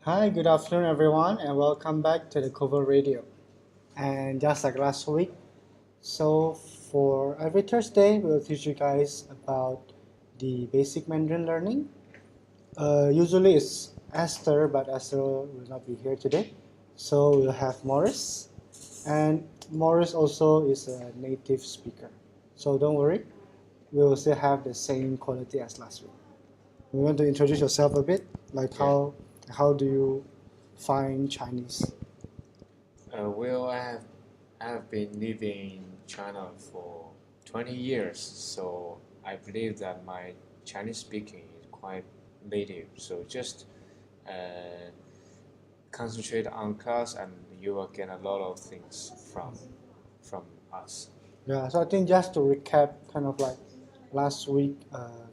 Hi, good afternoon, everyone, and welcome back to the Cover Radio. And just like last week, so for every Thursday, we'll teach you guys about the basic Mandarin learning. Usually it's Esther, but Esther will not be here today. So we'll have Morris, and Morris also is a native speaker. So don't worry, we will still have the same quality as last week. We want to introduce yourself a bit, like Yeah. how do you find Chinese? I have been living in China for 20 years, so I believe that my Chinese speaking is quite native. So just uh, concentrate on class, and you will get a lot of things from us. Yeah, so I think just to recap, kind of like last week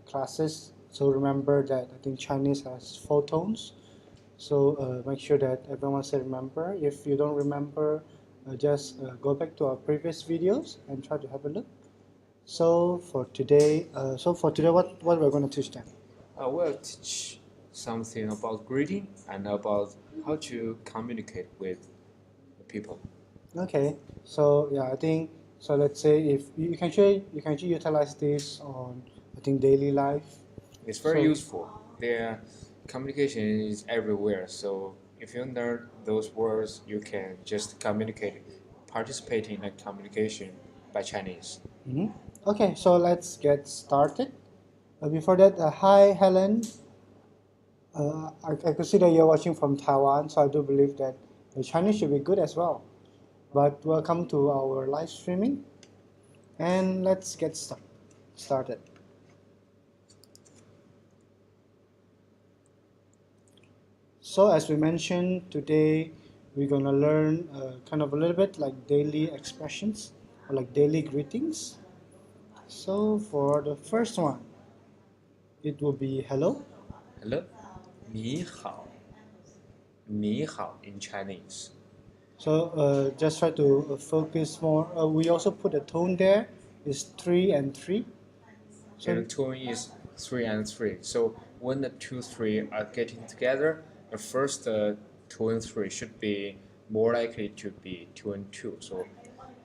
classes. So remember that I think Chinese has four tones. So make sure that everyone say remember. If you don't remember, just go back to our previous videos and try to have a look. So for today, what we're going to teach them? I will teach something about greeting and about how to communicate with people. Okay. So yeah, I think so. Let's say if you can actually utilize this on I think daily life. It's very So useful. Their communication is everywhere. So if you learn those words, you can just communicate, participate in a communication by Chinese. mhm. Okay, so let's get started. Before that, hi Helen. I could see that you're watching from Taiwan, so I do believe that the Chinese should be good as well. But welcome to our live streaming, and let's get started. So as we mentioned today, we're gonna learn kind of a little bit like daily expressions or like daily greetings. So for the first one, it will be hello. Hello, 你好,你好 in Chinese. So just try to focus more. We also put a tone there. It's 3 and 3. And the So tone is 3 and 3. So when the 2, 3 are getting together, the first 2 and 3 should be more likely to be 2 and 2. So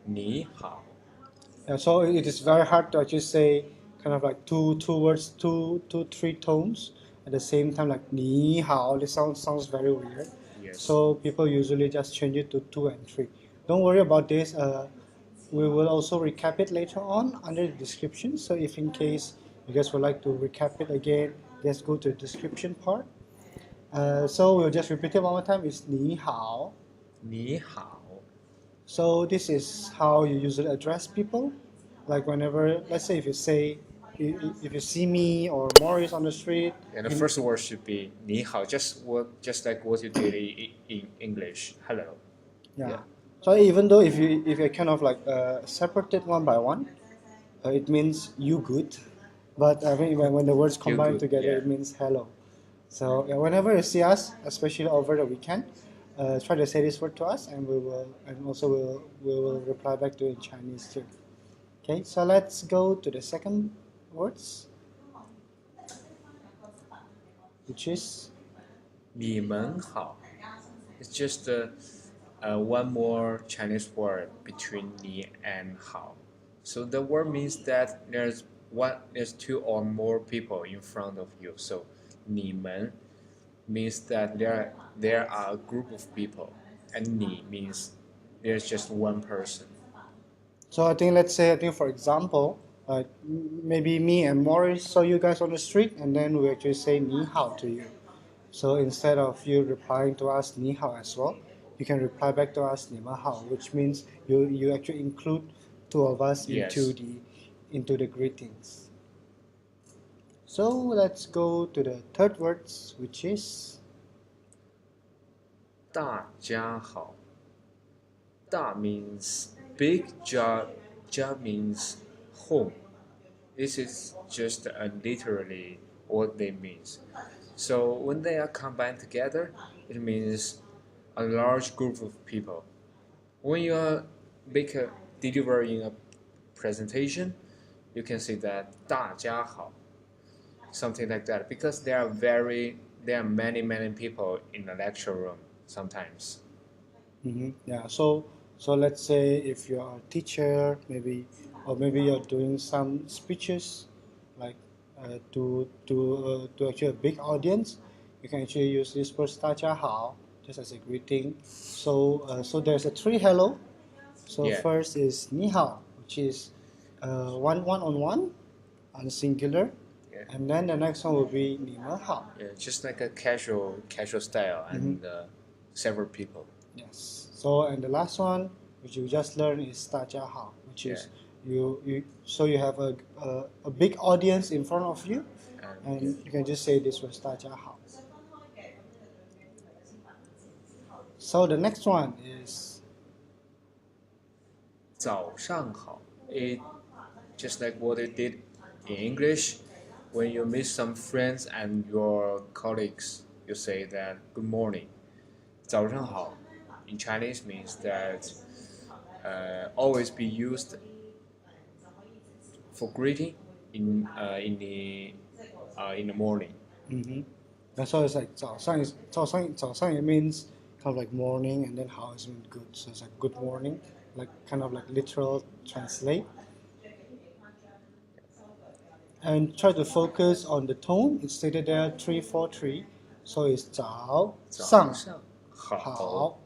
你好. so it is very hard to actually say kind of like two words, three tones at the same time. Like 你好, this sounds very weird. Yes. So people usually just change it to 2 and 3. Don't worry about this. We will also recap it later on under the description. So if in case you guys would like to recap it again, just go to the description part. So we'll just repeat it one more time. It's 你好. 你好. So this is how you usually address people. Like whenever, let's say if you say, if you see me or Morris on the street, And the first word should be 你好, just like what you did in English. Hello. yeah. Yeah. So even though if you kind of like separated one by one, it means you good. But I mean when the words You combine good, together, yeah. it means hello. So yeah, whenever you see us, especially over the weekend, try to say this word to us, and we will reply back to it in Chinese too. Okay, so let's go to the second words, which is 你们好. It's just one more Chinese word between 你 and 好. So the word means that there's two or more people in front of you. So 你们 means that there are a group of people, and 你 means there's just one person. so I think let's say I think for example, maybe me and Morris saw you guys on the street, and then we actually say 你好 to you. So instead of you replying to us 你好 as well, you can reply back to us 你们好, which means you actually include two of us Yes. into the greetings. So let's go to the third words, which is 大家好. Da means big, ja means home. This is just literally what they means. So when they are combined together, it means a large group of people. When you are delivering a presentation, you can say that 大家好, something like that, because they are very there are many people in the lecture room sometimes. Yeah. So let's say if you are a teacher, maybe you're doing some speeches, like to actually a big audience, you can actually use this word 大家好 just as a greeting. So there's a three hello. So Yeah. first is 你好, which is one on one, on singular, Yeah. and then the next one will be 你们好. Yeah, just like a casual style and several people. Yes. So and the last one, which you just learned, is 大家好, which is you have a big audience in front of you, and you can just say this was 大家好. So the next one is 早上好. It just like what it did in English. When you meet some friends and your colleagues, you say that good morning. 早上好 in Chinese means that always be used for greeting in the morning. That's why it's like 早上 it means kind of like morning, and then 好 is mean good, so it's like good morning, like kind of like literal translate. And try to focus on the tone. It's stated there 3 4 3, so it's 早上好.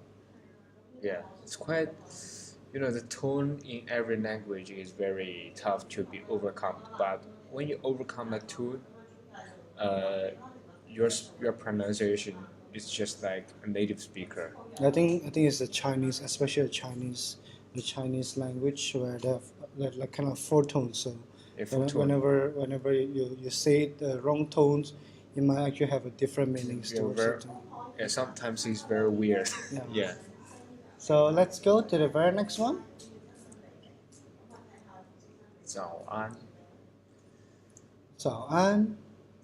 Yeah, it's quite. The tone in every language is very tough to be overcome. But when you overcome that tone, your pronunciation is just like a native speaker. I think it's the Chinese, especially the Chinese language, where they have like kind of four tones. So whenever you say the wrong tones, it might actually have a different meanings towards it. Yeah, sometimes it's very weird. Yeah. Yeah. So let's go to the very next one. 早安. 早安.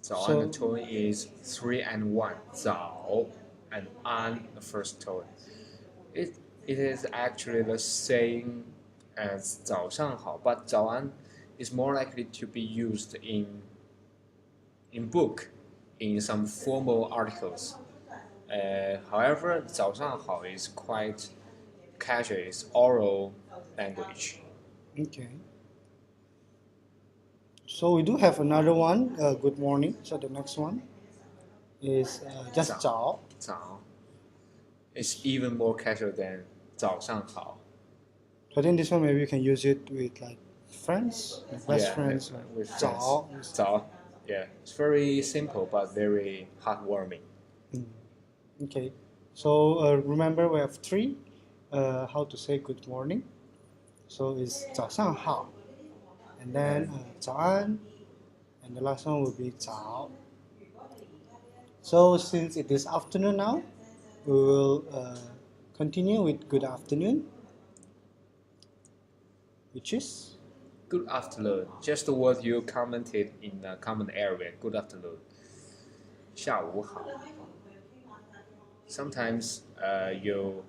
Zao An, the tone is 3 and 1. Zao and An, the first tone. It is actually the same as 早上好, but 早安 is more likely to be used in book, in some formal articles. However, 早上好 is quite casual, it's oral language. Okay. So we do have another one, good morning. So the next one is just 早. 早. It's even more casual than 早上好. So I think this one maybe you can use it with like friends, like best friends. With 早. friends. 早. Yeah, it's very simple but very heartwarming. Okay. So remember we have three how to say good morning. So it's 早上好. And then 早安, and the last one will be 早. So since it is afternoon now, we will continue with good afternoon, which is good afternoon. Just what you commented in the comment area. Good afternoon. 下午好. Sometimes you're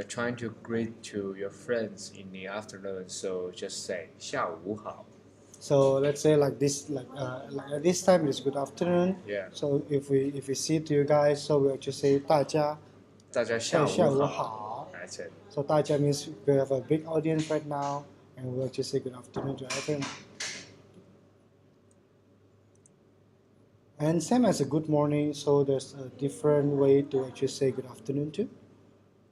trying to greet to your friends in the afternoon, so just say 下午好. So let's say like this, like at this time it's good afternoon. Yeah. So if we see to you guys, so we actually say 大家下午好. That's it. So 大家 means we have a big audience right now, and we'll actually say good afternoon to everyone. And same as a good morning, so there's a different way to actually say good afternoon too,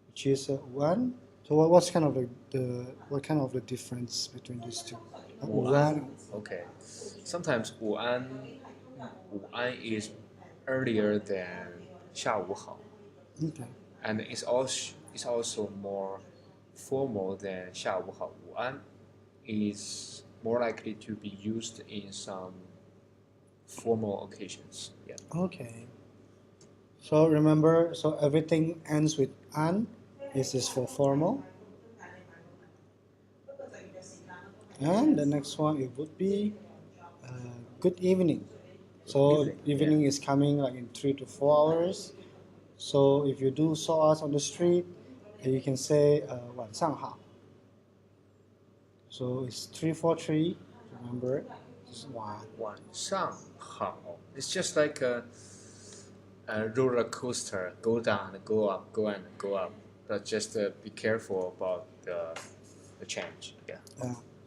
which is one. So what's kind of the difference between these two? One. Okay. Sometimes 午安 is earlier than 下午好. Okay. And it's also more formal than 下午好. 午安 is more likely to be used in some formal occasions. Yeah. Okay. So remember, so everything ends with an. This is for formal. And the next one, it would be good evening. So evening is coming like in 3 to 4 hours. So if you do saw us on the street, you can say 晚上好. So it's 3 4 3. Remember, just one. 晚上好. It's just like a roller coaster, go down, go up, go and go up. But just be careful about the change. Yeah.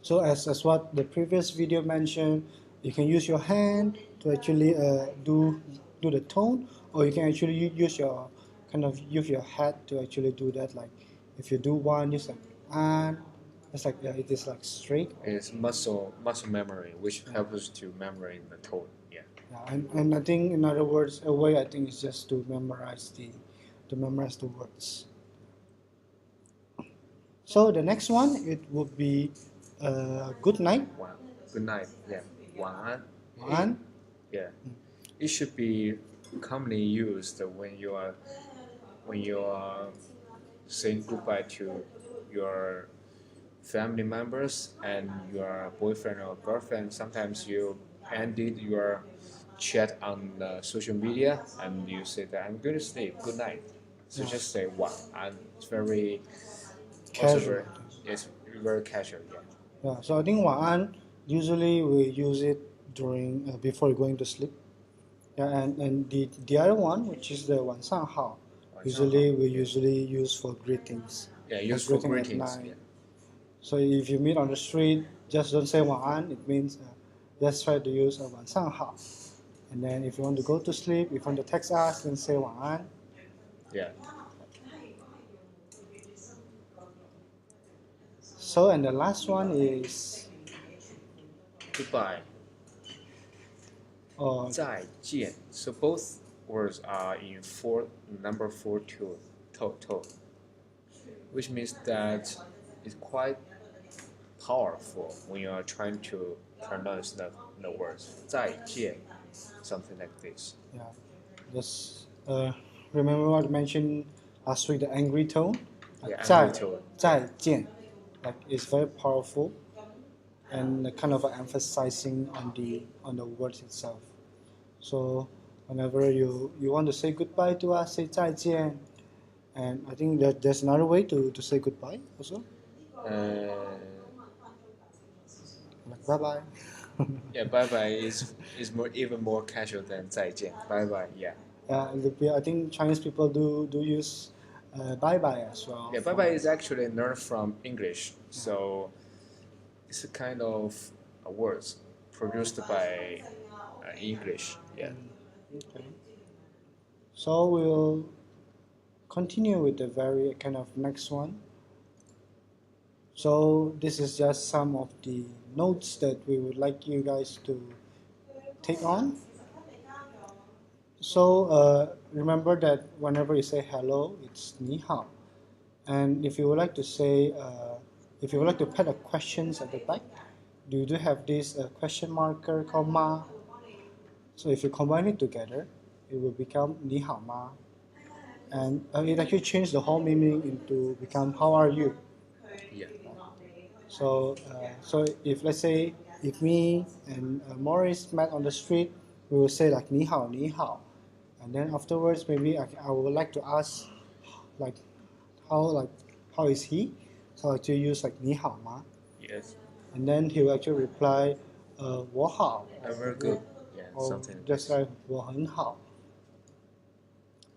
So as what the previous video mentioned, you can use your hand to actually do the tone, or you can actually use your use your head to actually do that. Like if you do one, use like and it's like it is like straight. It's muscle memory, which helps to memorize the tone. Yeah. Yeah, and I think in other words, a way I think is just to memorize the words. So the next one it would be good night. Good night. Yeah. 晚安. 晚安. Yeah. It should be commonly used when you are saying goodbye to your family members and your boyfriend or girlfriend. Sometimes you ended your chat on social media and you say that I'm going to sleep. Good night. So just say what, and it's very Casual. It's very casual. Yeah. Yeah, so I think 晚安 usually we use it during before going to sleep. Yeah, and the other one which is the 晚上好 usually we usually use for greetings. Yeah, Like use for greeting at greetings. night. Yeah. So if you meet on the street, just don't say 晚安. It means just try to use 晚上好. And then if you want to go to sleep, if you want to text us, then say 晚安. Yeah. So and the last one is Goodbye. uh, 再见. So both words are in number 4 to, which means that it's quite powerful when you are trying to pronounce the words. 再见, something like this. yeah, just remember what I mentioned last week, the angry tone. Yeah, 再 angry tone. 再见, like it's very powerful and kind of emphasizing on the words itself. So whenever you want to say goodbye to us, say 再见. And I think that there's another way to say goodbye also. Like bye bye. Yeah, bye bye is even more casual than 再见. Bye bye. Yeah. I think Chinese people do use bye bye as well. Yeah, bye bye is actually learned from English, so it's a kind of a words produced by English. Yeah. Okay. So we'll continue with the very kind of next one. So this is just some of the notes that we would like you guys to take on. So remember that whenever you say hello, it's 你好. And if you would like to say, if you would like to put a questions at the back, you do have this question marker called ma. So if you combine it together, it will become 你好吗? And it actually changed the whole meaning into become how are you? Yeah. So if let's say if me and Morris met on the street, we will say like 你好你好, and then afterwards maybe I would like to ask like how is he? So I actually use like 你好吗? Yes. And then he will actually reply 我好. Very good. Yeah. Or Something. just like 我很好.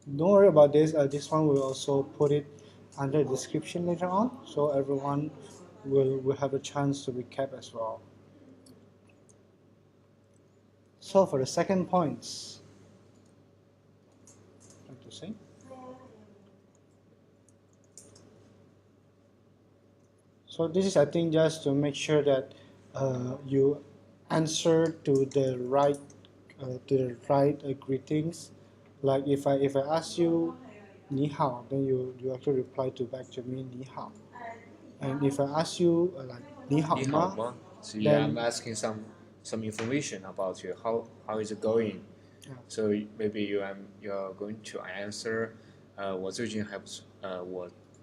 Don't worry about this. This one will also put it under the description later on, so everyone will have a chance to recap as well. So for the second points, what to say? So this is, I think, just to make sure that you answer to the right greetings. Like if I ask you 你好, then you actually reply to back to me 你好. And if I ask you like 你好吗? So yeah, I'm asking some information about you. How is it going? Yeah. So maybe you're going to answer 我最近还不错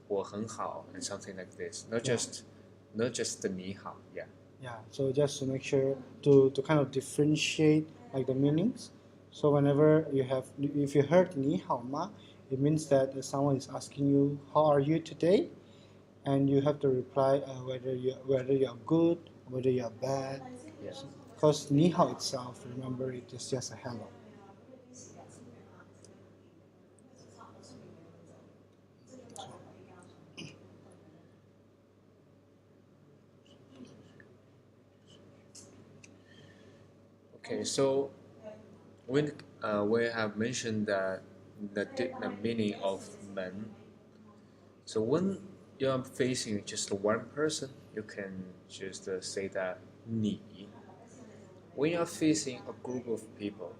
我很好 and something like this. Not just the 你好. Yeah. Yeah. So just to make sure to kind of differentiate like the meanings. So whenever if you heard 你好吗, it means that someone is asking you how are you today, and you have to reply whether you're good, whether you're bad. Yes. Because 你好 itself, remember, it is just a hello. Okay, so when we have mentioned that the meaning of men, so when you're facing just one person, you can just say that 你. When you're facing a group of people,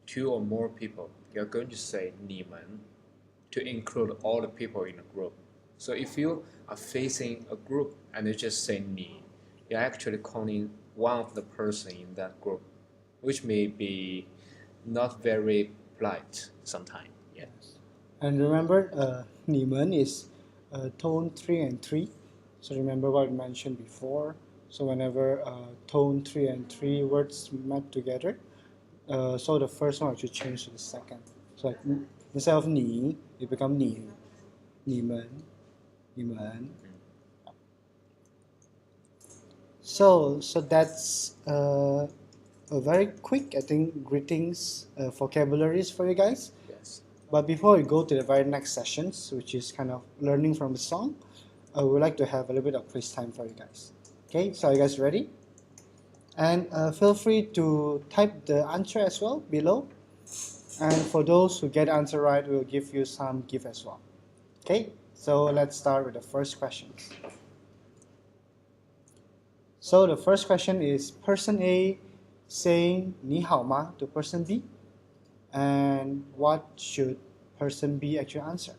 two or more people, you're going to say 你们 to include all the people in the group. So if you are facing a group and you just say 你, you're actually calling one of the person in that group, which may be not very polite sometimes. Yeah. And remember, 你们 is tone 3 and 3. So remember what I mentioned before. So whenever tone 3 and 3 words met together, so the first one should change to the second. So like instead of 你, it become 你,你们, 你们. So that's a very quick, I think, greetings vocabularies for you guys. Yes. But before we go to the very next sessions, which is kind of learning from the song, I would like to have a little bit of quiz time for you guys. Okay, so are you guys ready? And feel free to type the answer as well below. And for those who get the answer right, we'll give you some gift as well. Okay, so let's start with the first questions. So the first question is person A saying 你好吗 to person B, and what should person B actually answer?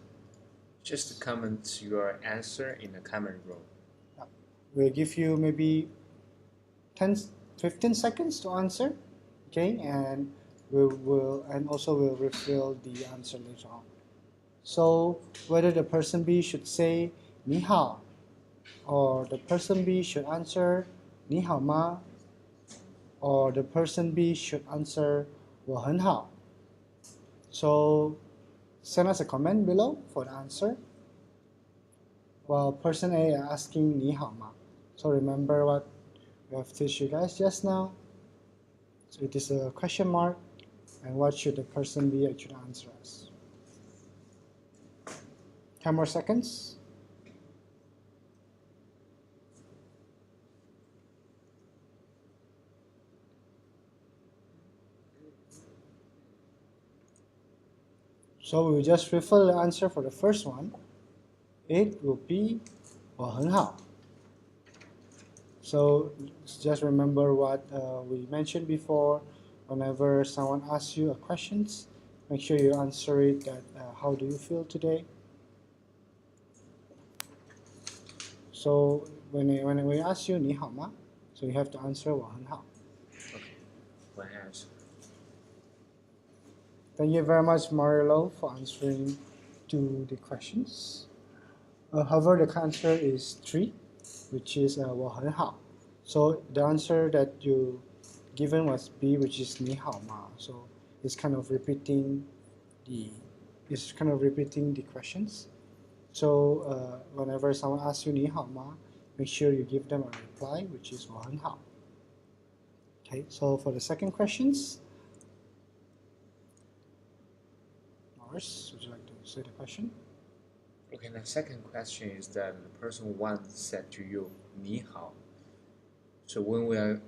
Just comment your answer in the comment room. We'll give you maybe 15 seconds to answer, okay, and we'll refill the answer later on. So whether the person B should say 你好 or the person B should answer 你好吗 or the person B should answer 我很好. So send us a comment below for the answer. While person A are asking 你好吗. So remember what we have teach you guys just now. So it is a question mark, and what should the person B actually answer us? 10 more seconds. So we will just refill the answer for the first one. It will be 我很好. So just remember what we mentioned before. Whenever someone asks you a question, make sure you answer it that how do you feel today? So when we ask you 你好吗, so you have to answer 我很好. Okay. One answer. Thank you very much, Marilo, for answering to the questions. However, the answer is 3, which is 我很好. So the answer that you given was B, which is 你好吗. So it's kind of repeating the questions. So whenever someone asks you 你好吗, make sure you give them a reply, which is 我很好. Okay, so for the second questions, Morris, would you like to say the question? Okay, the second question is that the person once said to you 你好. So what were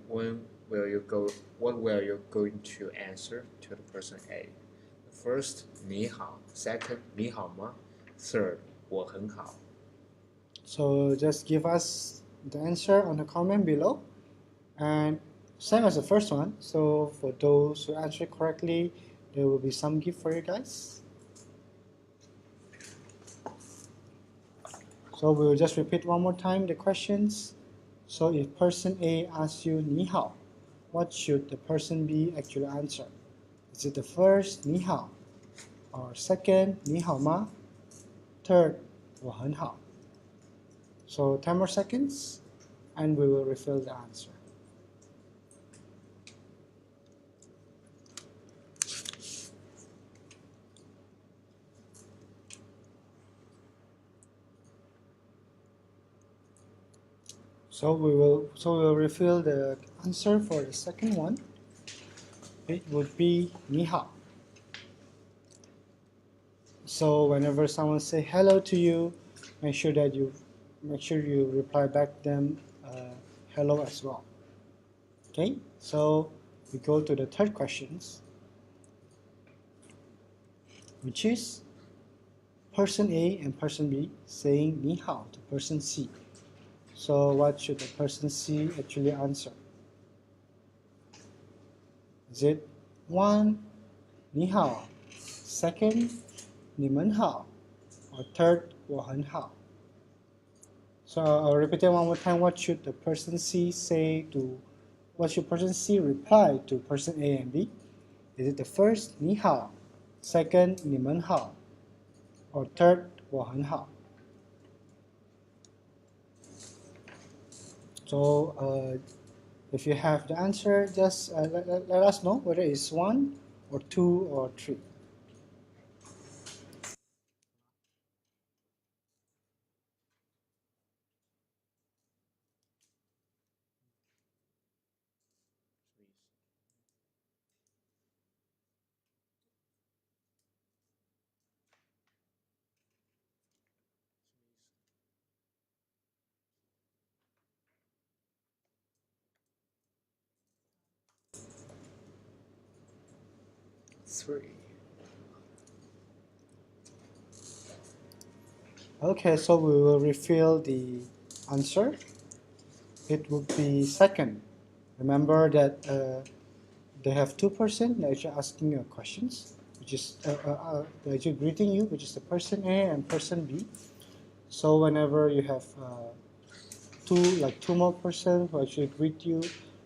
you going to answer to the person A? First 你好, second 你好吗, third 我很好. So just give us the answer on the comment below, and same as the first one. So for those who answer correctly, there will be some gift for you guys. So we will just repeat one more time the questions. So if person A asks you 你好, what should the person B actually answer? Is it the first 你好, or second 你好吗, third 我很好? So 10 more seconds, and we will refill the answer. So we will refill the answer for the second one. It would be 你好. So whenever someone say hello to you, make sure you reply back them hello as well. Okay, so we go to the third questions, which is person A and person B saying 你好 to person C. So what should the person C actually answer? Is it 1, 你好, second, 你们好, or third, 我很好? So I'll repeat it one more time. What should the person C reply to person A and B? Is it the first, 你好, second, 你们好, or third, 我很好? So if you have the answer, just let us know whether it's 1 or 2 or 3. Three. Okay, so we will reveal the answer. It would be second. Remember that they have 2 persons that are actually asking you questions, which is they're actually greeting you, which is the person A and person B. So whenever you have two more persons who actually greet you,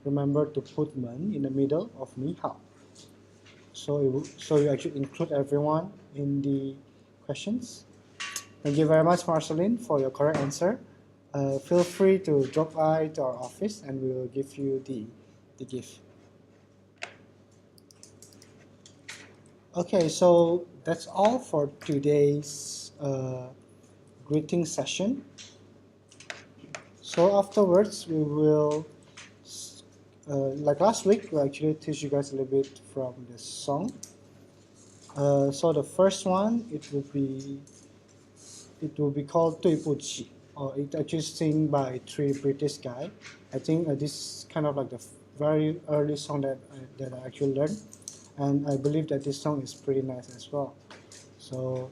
remember to put 们 in the middle of 你好. So you actually include everyone in the questions. Thank you very much, Marceline, for your correct answer. Feel free to drop by to our office and we will give you the gift. Okay, so that's all for today's greeting session. So afterwards, we will, like last week, we'll actually teach you guys a little bit from the song. So the first one, it will be called 对不起, or it actually sung by 3 British guys. I think this is kind of like the very early song that I actually learned, and I believe that this song is pretty nice as well. So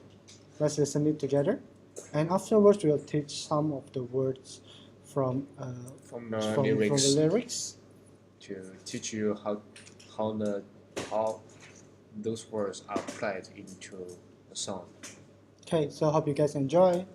let's listen it together, and afterwards we'll teach some of the words from the lyrics to teach you how those words are applied into the song. Okay, so I hope you guys enjoy.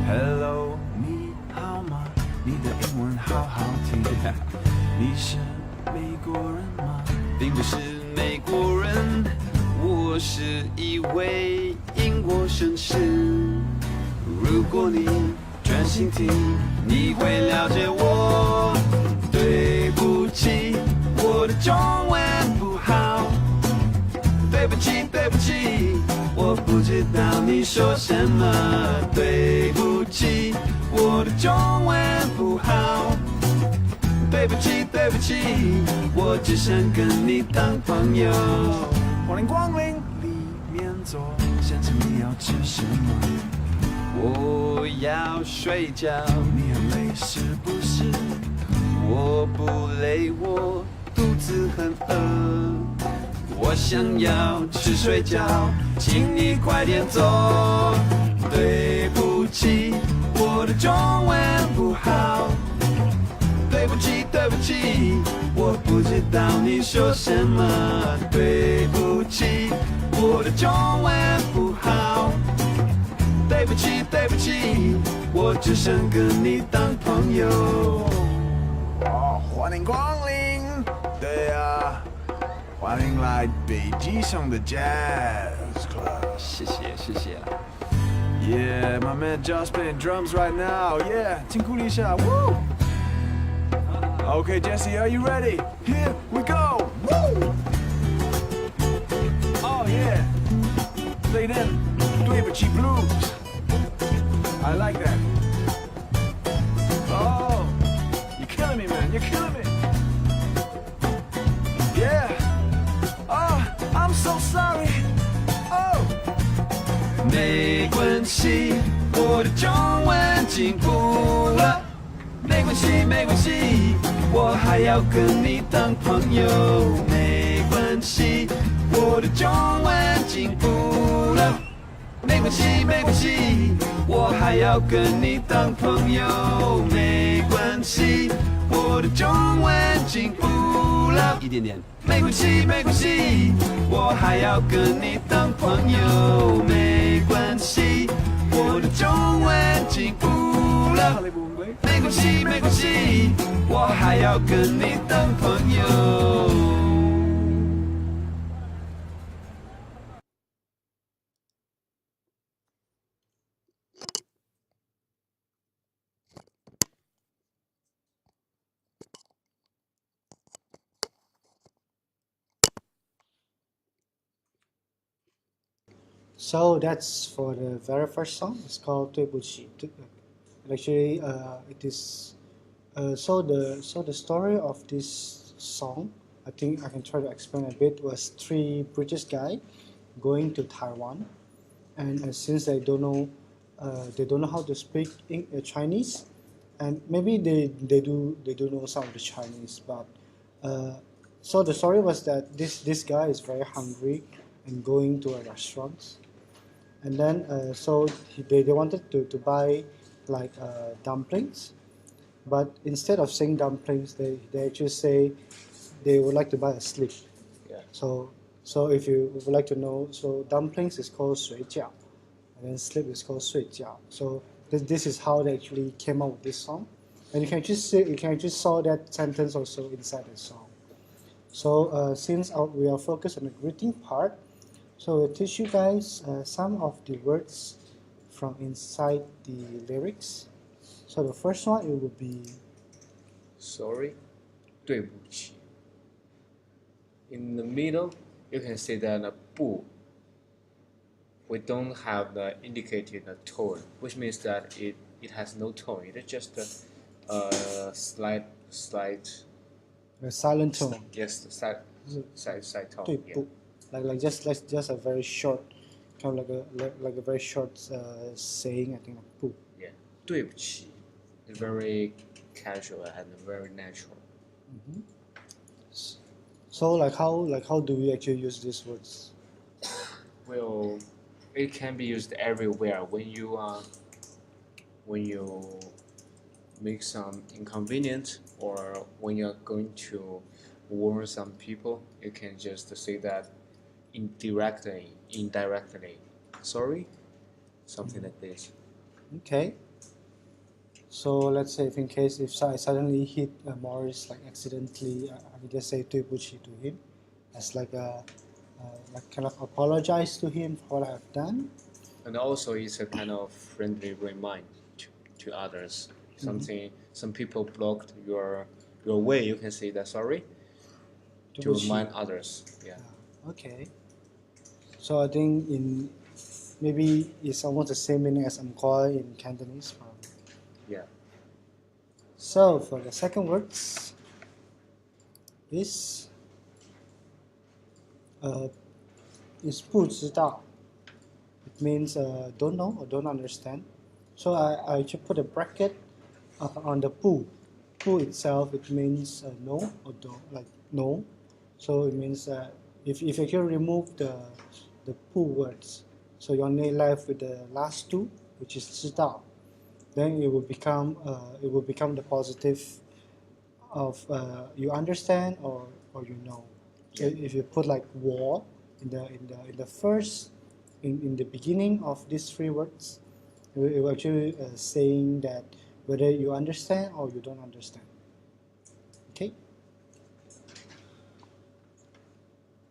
Hello， 你好吗？你的英文好好听。你是美国人吗？并不是美国人，我是一位英国绅士。如果你专心听，你会了解我。对不起，我的中文不好。对不起，对不起，我不知道你说什么。对不起，我的中文不好。对不起，对不起，我只想跟你当朋友。欢迎光临，里面坐，先生你要吃什么？我要睡觉，你很累是不是？我不累，我肚子很饿。我想要吃水饺，请你快点走。对不起，我的中文不好。对不起，对不起，我不知道你说什么。对不起，我的中文不好。对不起，对不起，我只想跟你当朋友。哦，欢迎光临。对呀。欢迎来北极熊的 Jazz Club， 谢谢谢谢。Yeah, my man Josh playing drums right now. Yeah， 请鼓励一下。Woo! Okay, Jesse, are you ready? Here we go. Woo! Oh yeah. Play them 对不起 blues. I like that. Oh, you're killing me, man. You're killing me. Yeah. Oh, I'm so sorry. Oh. 没关系，我的中文进步了。没关系，没关系，我还要跟你当朋友。没关系，我的中文进步了。没关系，没关系，我还要跟你当朋友。没关系，我的中文进步了一点点。没关系，没关系，我还要跟你当朋友。没关系，我的中文进步了。没关系，没关系，我还要跟你当朋友。So that's for the very first song. It's called 对不起. Actually, it is. So the story of this song, I think I can try to explain a bit. Was three British guys going to Taiwan, and since they don't know how to speak Chinese, and maybe they do know some of the Chinese, but so the story was that this guy is very hungry and going to a restaurant, and then they wanted to buy like dumplings, but instead of saying dumplings, they actually say they would like to buy a slip. Yeah. So if you would like to know, so dumplings is called 水饺, and then slip is called 睡觉. So this is how they actually came up with this song, and you can actually saw that sentence also inside the song. So since we are focused on the greeting part, so we'll teach you guys some of the words from inside the lyrics. So the first one, it will be Sorry, 对不起. In the middle, you can say that 不 we don't have the indicated tone, which means that it has no tone. It is just a slight a silent tone. yes, the side tone. 对 Yeah. 不 like just a very short, kind of like a very short saying. I think 不 Yeah. 对不起 is very casual and very natural. So like how do we actually use these words? Well, it can be used everywhere when you make some inconvenient or when you're going to warn some people. You can just say that indirectly. Sorry, something like this. Okay. So let's say if in case if I suddenly hit Morris like accidentally, I can just say 对不起 to him, as like a like kind of apologize to him for what I've done. And also, it's a kind of friendly remind to others. Some people blocked your way. You can say that sorry to 对不起 remind others. Yeah. Okay. So I think maybe it's almost the same meaning as I'm calling in Cantonese. Yeah. So for the second words is 不知道. It means don't know or don't understand. So I should put a bracket on the 不. 不 itself, it means no or don't, like no. So it means if you actually remove the 不 words, so you're only left with the last two, which is 知道. Then it will become the positive of you understand or you know. So if you put like 我 in the first in the beginning of these three words, it will actually saying that whether you understand or you don't understand. Okay.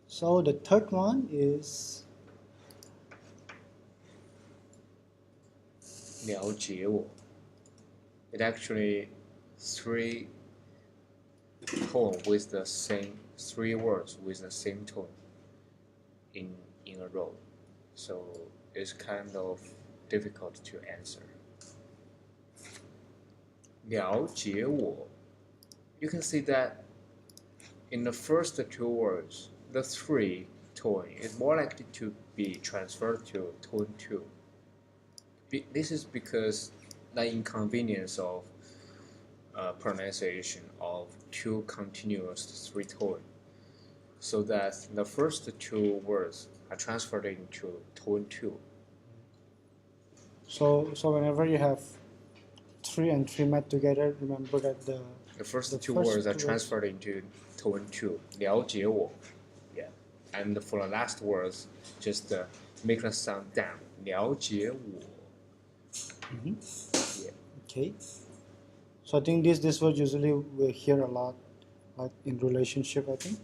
So the third one is 了解我. It actually three tone with the same 3 words with the same tone in a row. So it's kind of difficult to answer. 了解我 You can see that in the first 2 words, the 3 tone is more likely to be transferred to tone 2. This is because the inconvenience of pronunciation of 2 continuous 3 tone, so that the first 2 words are transferred into tone 2. So whenever you have 3 and 3 met together, remember that the first 2 words are transferred into tone 2. 了解我 Yeah. And for the last words, just make the sound down. 了解我 Yeah. Okay. So I think this word usually we hear a lot, like in relationship. I think,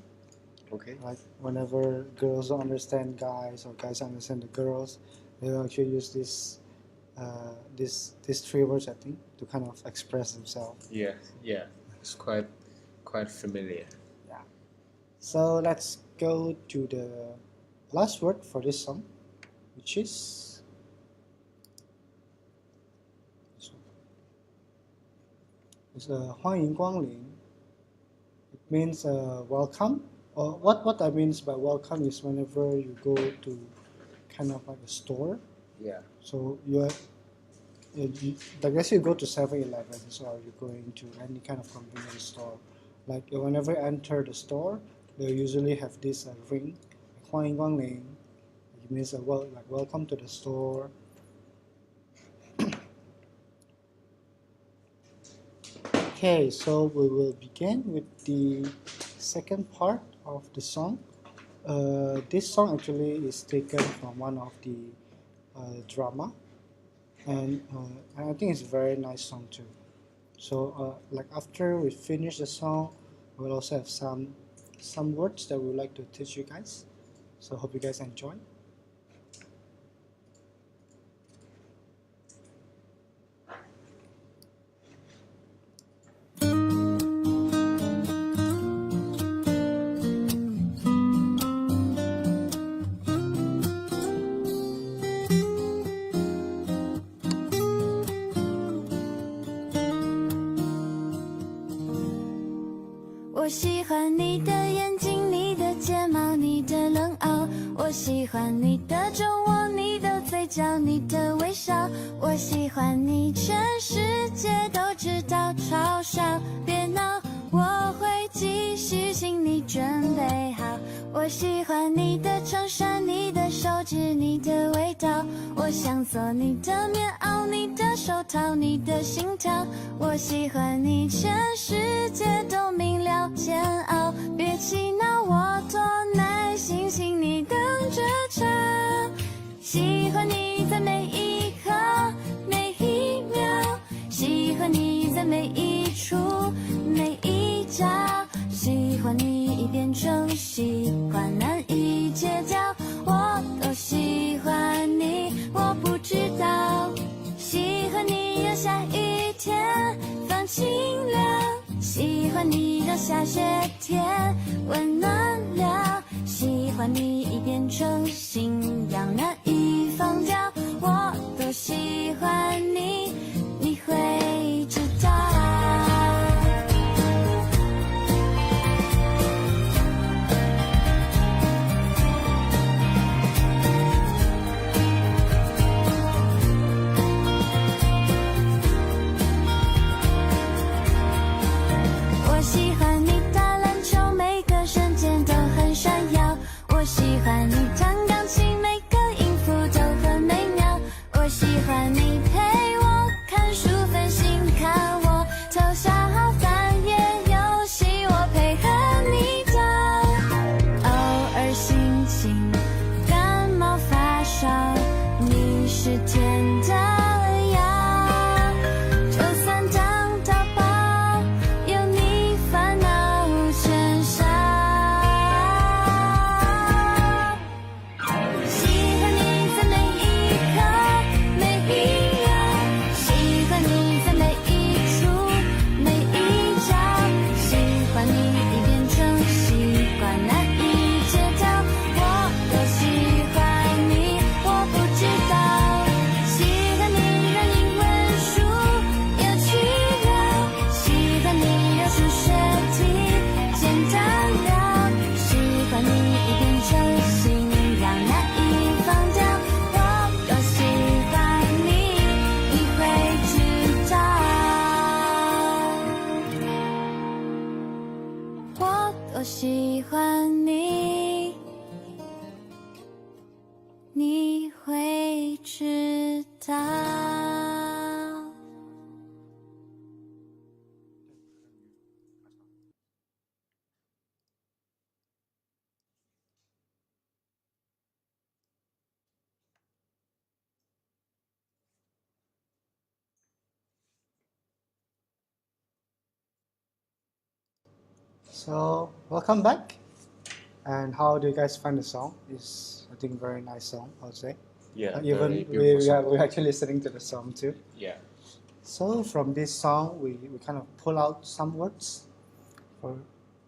Okay. like whenever girls don't understand guys or guys understand the girls, they will actually use these 3 words. I think to kind of express themselves. Yeah. It's quite familiar. Yeah. So let's go to the last word for this song, which is it's 欢迎光临. It means welcome. Or what I means by welcome is whenever you go to kind of like a store. Yeah. So I guess you go to 7-Eleven or you're going to any kind of convenience store. Like whenever you enter the store, they usually have this ring, 欢迎光临. It means like welcome to the store. Okay, so we will begin with the second part of the song. This song actually is taken from one of the drama, and I think it's a very nice song too. So like after we finish the song, we'll also have some words that we would like to teach you guys. So hope you guys enjoy.我喜欢你的眼睛，你的睫毛，你的冷傲。我喜欢你的酒窝，你的嘴角，你的微笑。我喜欢你，全世界都知道，嘲笑别闹，我会继续，请你准备好。我喜欢你的衬衫，你的手指，你的味道。我想做你的棉袄，你的手套，你的心跳。我喜欢你，全世界都明了煎熬。别气恼，我多耐心，请你等着瞧。喜欢你在每一刻每一秒，喜欢你在每一处每一角，喜欢你已变成习惯，难以戒掉。我都喜欢你，我不知道。喜欢你让下雨天放晴凉，喜欢你让下雪天温暖了，喜欢你已变成信仰，难以放掉。我都喜欢你，你会知道。我喜欢你打篮球，每个瞬间都很闪耀。我喜欢你弹钢琴，每个音符都很美妙。我喜欢你陪我喜欢你，你会知道。So, welcome back. And how do you guys find the song? It's, I think, very nice song, I would say. Yeah, Even very beautiful song. we're actually listening to the song too. Yeah. So from this song, we kind of pull out some words for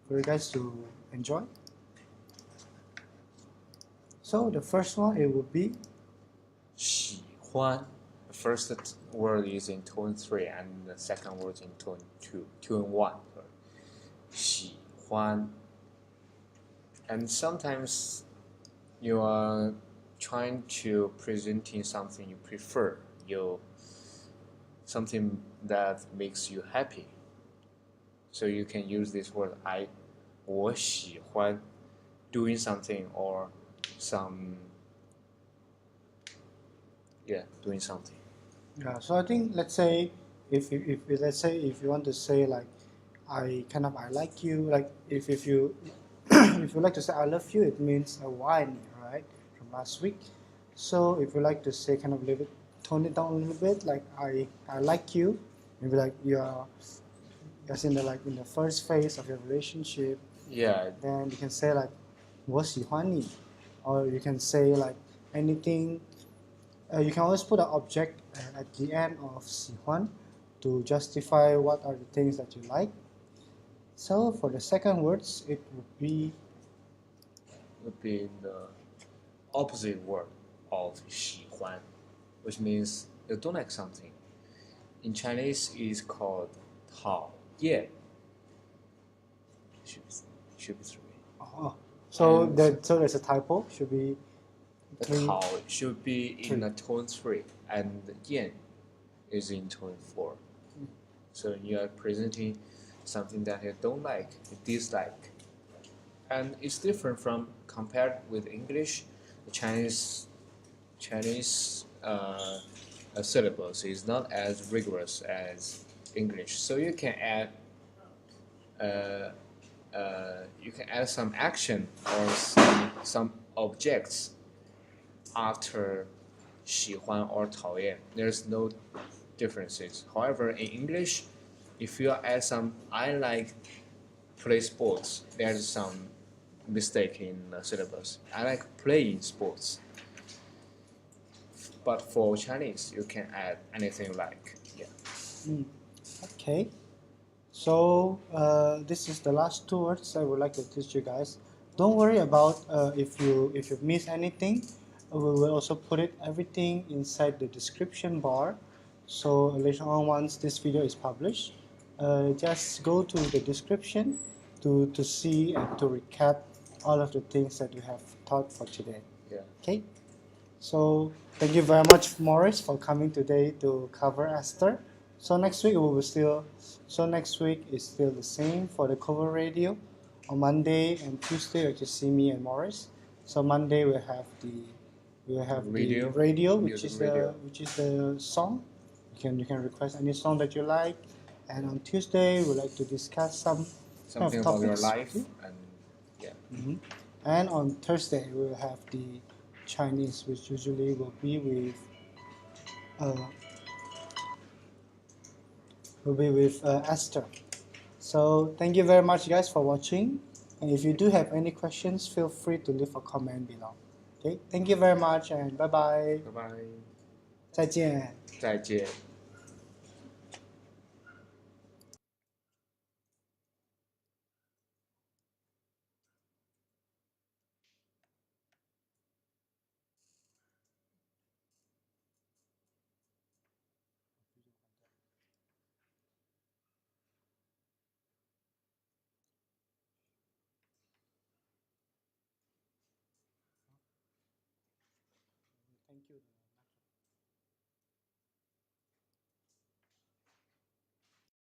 you guys to enjoy. So the first one, it would be 喜欢. The first word is in tone 3 and the second word in tone 2, tone 1. Sorry. 喜欢. And sometimes you are trying to presenting something you prefer, something that makes you happy. So you can use this word 我喜欢 doing something or doing something. yeah. So I think let's say if let's say if you want to say like I like you, like if you if you like to say I love you, it means 我爱你, right? From last week. So if you like to say kind of tone it down a little bit, like I like you, maybe like you're just in the first phase of your relationship. Yeah. Then you can say like 我喜欢你, or you can say like anything. You can always put an object at the end of 喜欢 to justify what are the things that you like. So for the second words, it would be the opposite word of 喜欢, which means you don't like something. In Chinese, it is called 讨厌. Should be 3. So there's a typo. Should be the 讨 should be in a tone 3 and 厌 is in tone 4. So you are presenting something that you don't like, you dislike. And it's different from compared with English. The Chinese syllables is not as rigorous as English. So you can add some action or some objects after 喜欢 or 讨厌. There's no differences. However, in English, if you add some I like play sports, there's some mistake in the syllabus. I like playing sports. But for Chinese, you can add anything you like. Yeah. Okay. So this is the last 2 words I would like to teach you guys. Don't worry about if you miss anything. We will also put everything inside the description bar. So later on, once this video is published, just go to the description to see and to recap all of the things that you have taught for today. Yeah. Okay. So thank you very much, Morris, for coming today to cover Esther. So next week next week is still the same for the cover radio. On Monday and Tuesday, you just see me and Morris. So Monday we have the radio, which is the song. You can request any song that you like. And on Tuesday we like to discuss something about your life and yeah. And on Thursday we will have the Chinese, which usually will be with Esther. So thank you very much, guys, for watching. And if you do have any questions, feel free to leave a comment below. Okay, thank you very much and bye bye. Bye bye. 再见。再见. Thank you.